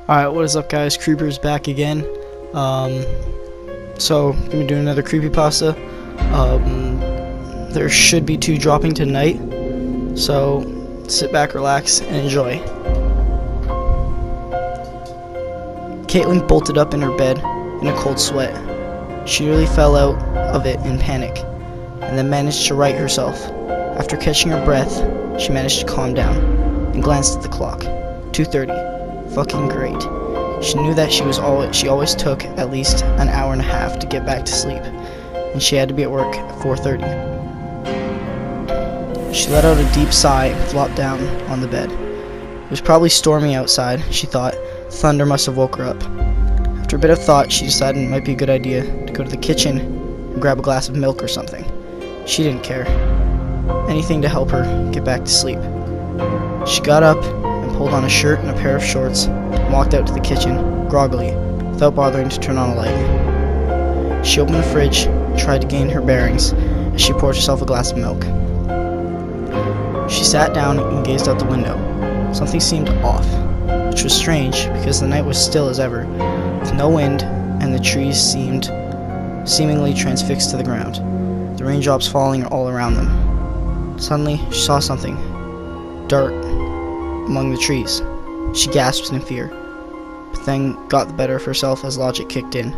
Alright, what is up guys? Creeper's back again. So gonna be doing another creepypasta. There should be 2 dropping tonight. So sit back, relax, and enjoy. Caitlin bolted up in her bed in a cold sweat. She nearly fell out of it in panic, and then managed to right herself. After catching her breath, she managed to calm down and glanced at the clock. 2:30. Fucking great. She knew that she always took at least an hour and a half to get back to sleep, and she had to be at work at 4:30. She let out a deep sigh and flopped down on the bed. It was probably stormy outside, she thought. Thunder must have woke her up. After a bit of thought, she decided it might be a good idea to go to the kitchen and grab a glass of milk or something. She didn't care. Anything to help her get back to sleep. She got up and pulled on a shirt and a pair of shorts and walked out to the kitchen, groggily, without bothering to turn on a light. She opened the fridge and tried to gain her bearings as she poured herself a glass of milk. She sat down and gazed out the window. Something seemed off, which was strange because the night was still as ever, with no wind, and the trees seemed seemingly transfixed to the ground, the raindrops falling all around them. Suddenly, she saw something dark among the trees. She gasped in fear, but then got the better of herself as logic kicked in.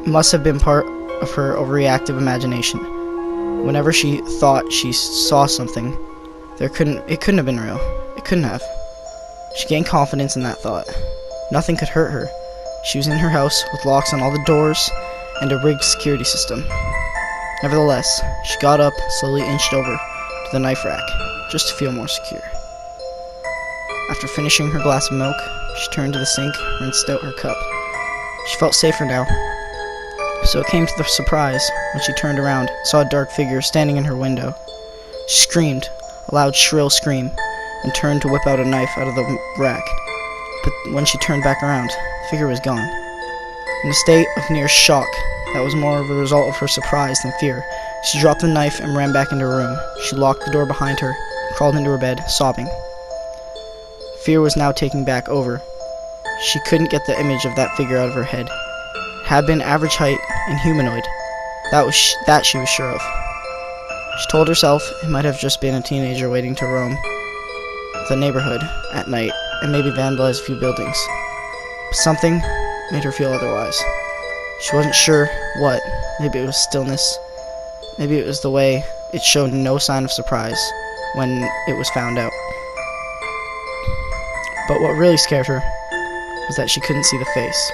It must have been part of her overreactive imagination. Whenever she thought she saw something, it couldn't have been real. It couldn't have. She gained confidence in that thought. Nothing could hurt her. She was in her house with locks on all the doors and a rigged security system. Nevertheless, she got up and slowly inched over to the knife rack, just to feel more secure. After finishing her glass of milk, she turned to the sink, rinsed out her cup. She felt safer now. So it came to the surprise when she turned around and saw a dark figure standing in her window. She screamed, a loud shrill scream, and turned to whip out a knife out of the rack. But when she turned back around, the figure was gone. In a state of near shock that was more of a result of her surprise than fear, she dropped the knife and ran back into her room. She locked the door behind her and crawled into her bed, sobbing. Fear was now taking back over. She couldn't get the image of that figure out of her head. It had been average height and humanoid. That she was sure of. She told herself it might have just been a teenager waiting to roam the neighborhood at night and maybe vandalize a few buildings. But something made her feel otherwise. She wasn't sure what. Maybe it was stillness. Maybe it was the way it showed no sign of surprise when it was found out. But what really scared her was that she couldn't see the face.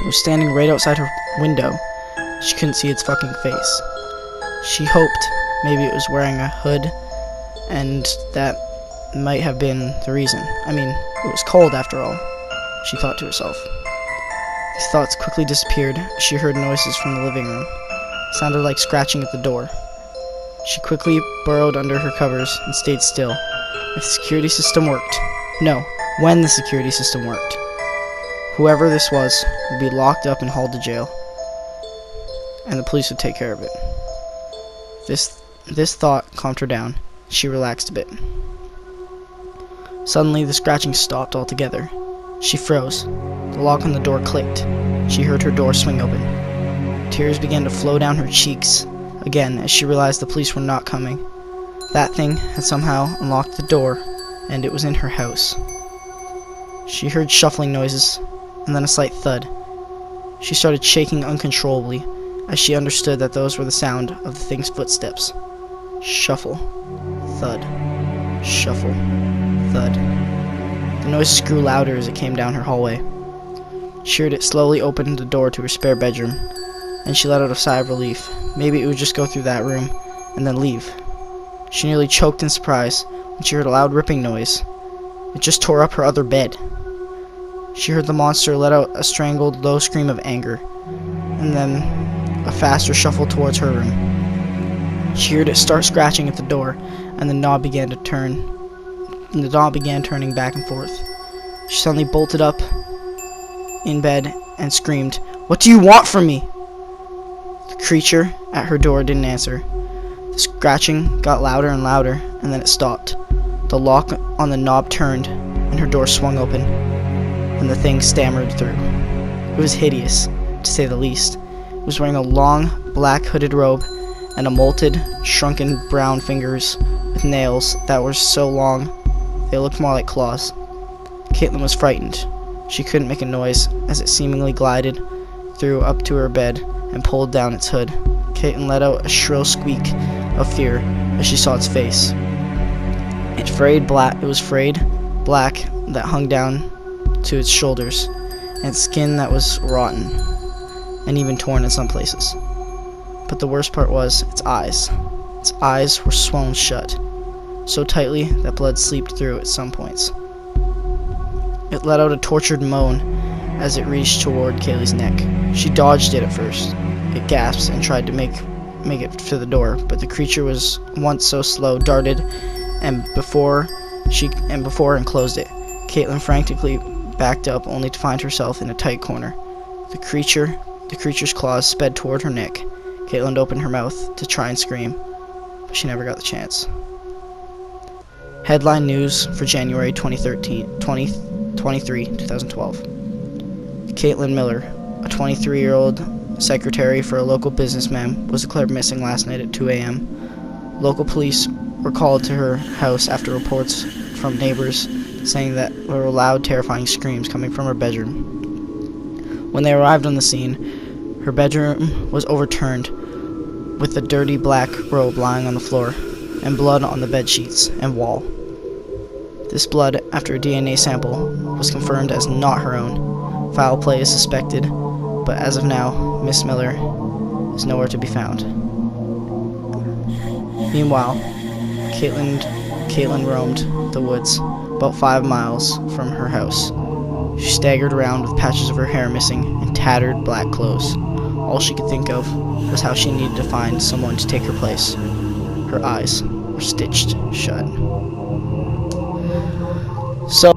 It was standing right outside her window. She couldn't see its fucking face. She hoped maybe it was wearing a hood, and that might have been the reason. I mean, it was cold after all, she thought to herself. These thoughts quickly disappeared as she heard noises from the living room. It sounded like scratching at the door. She quickly burrowed under her covers and stayed still. If the security system worked. No, when the security system worked. Whoever this was would be locked up and hauled to jail, and the police would take care of it. This thought calmed her down. She relaxed a bit. Suddenly, the scratching stopped altogether. She froze. The lock on the door clicked. She heard her door swing open. Tears began to flow down her cheeks again as she realized the police were not coming. That thing had somehow unlocked the door, and it was in her house. She heard shuffling noises, and then a slight thud. She started shaking uncontrollably as she understood that those were the sound of the thing's footsteps. Shuffle, thud, shuffle, thud. The noises grew louder as it came down her hallway. She heard it slowly open the door to her spare bedroom, and she let out a sigh of relief. Maybe it would just go through that room and then leave. She nearly choked in surprise when she heard a loud ripping noise. It just tore up her other bed. She heard the monster let out a strangled, low scream of anger, and then a faster shuffle towards her room. She heard it start scratching at the door, and the knob began turning back and forth. She suddenly bolted up in bed and screamed, "What do you want from me?" The creature at her door didn't answer. The scratching got louder and louder, and then it stopped. The lock on the knob turned, and her door swung open, and the thing stammered through. It was hideous, to say the least. It was wearing a long, black hooded robe and a molted, shrunken brown fingers with nails that were so long they looked more like claws. Caitlin was frightened. She couldn't make a noise as it seemingly glided through up to her bed and pulled down its hood. Caitlin let out a shrill squeak of fear as she saw its face. It was frayed black that hung down to its shoulders, and skin that was rotten and even torn in some places. But the worst part was its eyes. Its eyes were swollen shut, so tightly that blood seeped through at some points. It let out a tortured moan as it reached toward Kaylee's neck. She dodged it at first. It gasped and tried to make it to the door, but the creature was once so slow, darted and before and closed it. Caitlin frantically backed up, only to find herself in a tight corner. The creature's claws sped toward her neck. Caitlin opened her mouth to try and scream, but she never got the chance. Headline news for January 2012. Caitlin Miller, a 23-year-old secretary for a local businessman, was declared missing last night at 2 a.m. Local police were called to her house after reports from neighbors saying that there were loud, terrifying screams coming from her bedroom. When they arrived on the scene, her bedroom was overturned with a dirty black robe lying on the floor and blood on the bed sheets and wall. This blood, after a DNA sample, was confirmed as not her own. Foul play is suspected, but as of now, Miss Miller is nowhere to be found. Meanwhile, Caitlin roamed the woods about 5 miles from her house. She staggered around with patches of her hair missing and tattered black clothes. All she could think of was how she needed to find someone to take her place. Her eyes were stitched shut. So